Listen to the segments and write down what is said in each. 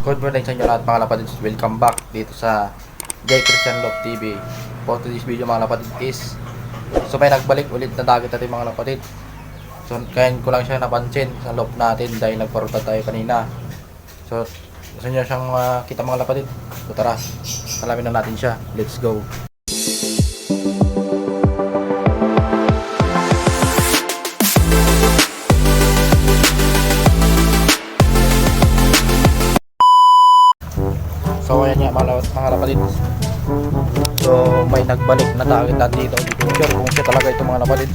Good morning sa inyo lahat mga kapatid. Welcome back dito sa Jay Christian Love TV. For today's video mga kapatid is may nagbalik ulit na dagat natin mga kapatid. So kaya ko lang siya napansin sa loob natin dahil nagparuta tayo kanina. So gusto nyo siyang kita mga kapatid. So tara, alamin na natin siya. Let's go. So ayan nga mga kapatid. So may nagbalik na target natin dito. Hindi ko sure kung siya talaga ito mga kapatid.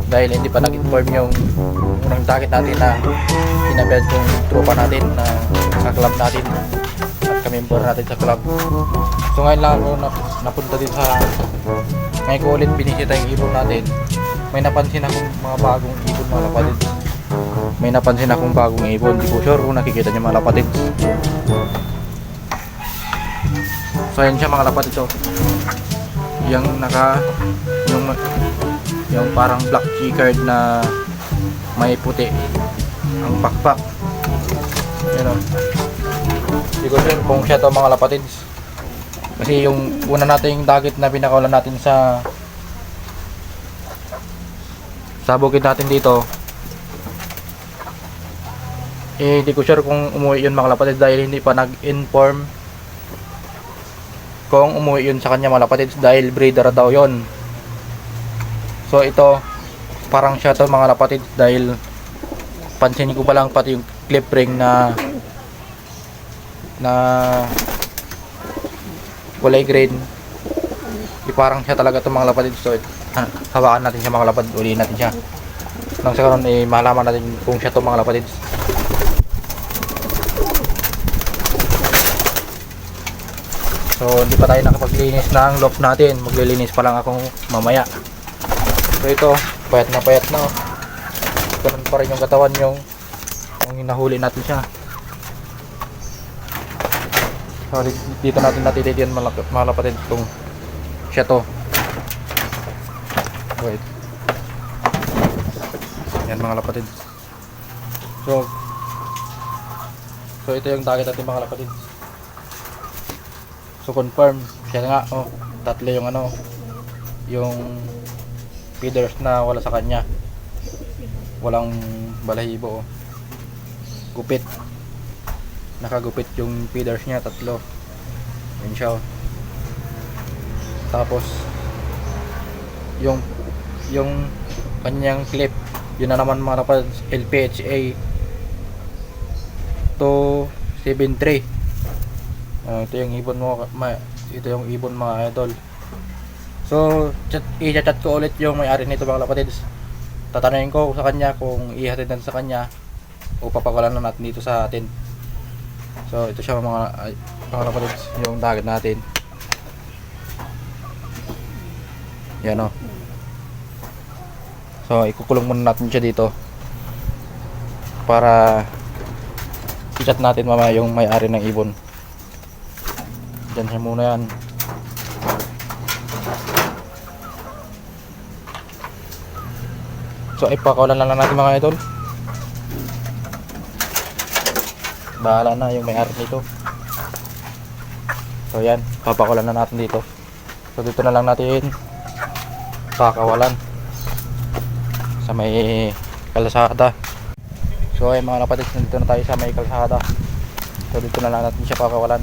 Dahil hindi pa nag-inform yung unang target natin na kinabed yung tropa natin na sa club natin at ka-member natin sa club. So ngayon lang ako napunta dito sa ngayon ko ulit binisita yung ibon natin. May napansin akong mga bagong ibon mga kapatid. May napansin akong bagong ibon. Hindi ko sure kung nakikita niyo mga kapatid. So ayan siya mga kapatid. So yung yung parang black checkered na may puti ang pakpak. Ayan o. Hindi ko sure kung siya to mga kapatid. Kasi yung una nating dagat na pinakawalan natin sa bukid natin dito, hindi ko sure kung umuwi yun mga kapatid dahil hindi pa nag-inform kung umuwi yun sa kanya mga kapatid dahil breeder daw yon. So ito parang siya to mga kapatid dahil pansin ko pa lang pati yung clip ring na kulay green. Parang siya talaga to mga kapatid. So hawakan natin siya mga kapatid, ulihin natin siya nang sa karon malaman natin kung siya to mga kapatid. So hindi pa tayo nakapaglinis ng loft natin. Maglilinis pa lang akong mamaya. So ito, payat na oh. Ganun pa rin yung katawan yung hinahuli natin siya. So dito natin natitidian mga kapatid kung siya to. Wait. Yan mga kapatid. So ito yung target natin mga kapatid. So confirm siya nga oh, tatlo yung yung feeders na wala sa kanya. Walang balahibo oh. Gupit. Nakagupit yung feeders niya, tatlo. Yan siya oh. Tapos yung kanyang clip, yun na naman mga kapatid, LPHA 273. Ito yung ibon mo, ito yung ibon mga idol. So i-chat ko ulit yung may-ari nito mga kapatids. Tatanungin ko sa kanya kung ihatid natin sa kanya o papakawalan na natin dito sa atin. So ito siya mga kapatids, yung target natin. Yan o. So ikukulong muna natin siya dito para i-chat natin mamaya yung may-ari ng ibon. Diyan siya muna yan. So ipakawalan lang natin mga idol. Bahala na yung may-ari nito. So yan, papakawalan na natin dito. So dito na lang natin pakawalan sa may kalsada. So ay mga kapatid, dito na tayo sa may kalsada. So dito na lang natin siya pakawalan.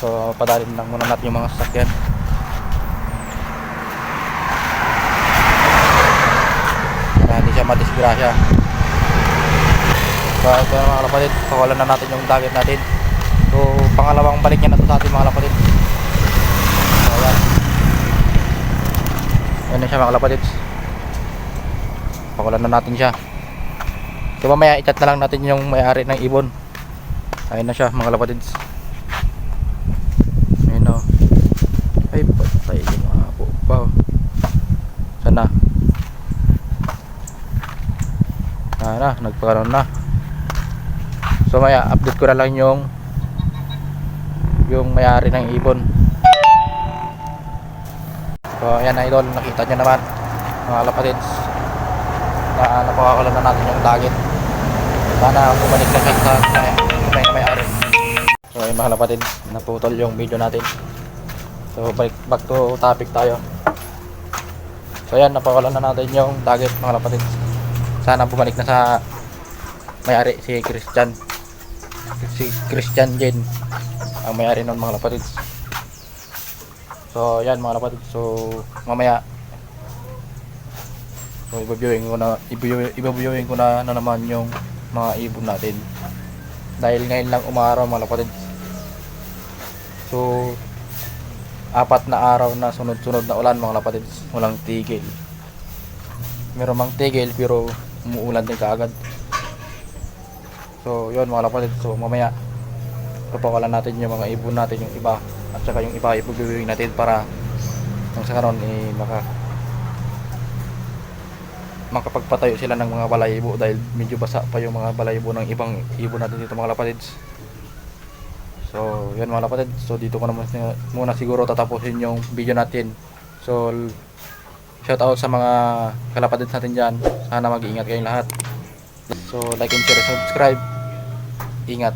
So padalin lang muna natin yung mga sasakyan. Para hindi siya madisgrasya. So ito na mga kapatid, pakawalan na natin yung dagat natin. So pangalawang balik niya na ito sa atin mga kapatid. So ayan. Ayan na siya mga kapatid. Pakawalan na natin siya. So mamaya i-chat na lang natin yung may-ari ng ibon. Ayan na siya mga kapatid. Ay patay yung apo pa. Sana nagpakaroon na. So maya update ko na lang yung may-ari ng ibon. So ayan idol, nakita nyo naman mga kapatids na napakakalan na natin yung target. Sana bumalik na kayo sa may-ari. So ayun mga kapatid, naputol yung video natin. So back to topic tayo. So ayan, napakawalan na natin yung target mga kapatid. Sana bumalik na sa may-ari si Christian Jen ang may-ari nun mga kapatid. So yan mga kapatid, so mamaya so ibabiewing ko na naman yung mga ibon natin dahil ngayon lang umaraw mga kapatid. So 4 na araw na sunod-sunod na ulan mga kapatid, walang tigil. Meron mang tigil pero umuulan din kaagad. So yun mga kapatid, so mamaya papakawalan natin yung mga ibon natin, yung iba at saka yung iba ibubuwing natin para nang sa karon makapagpatayo sila ng mga balayibo dahil medyo basa pa yung mga balayibo ng ibang ibon natin dito mga lapatids. So yun mga lapatid, so dito ko naman muna siguro tatapusin yung video natin. So shout out sa mga kalapatids natin dyan, sana mag-iingat kayong lahat. So like and share, subscribe, ingat.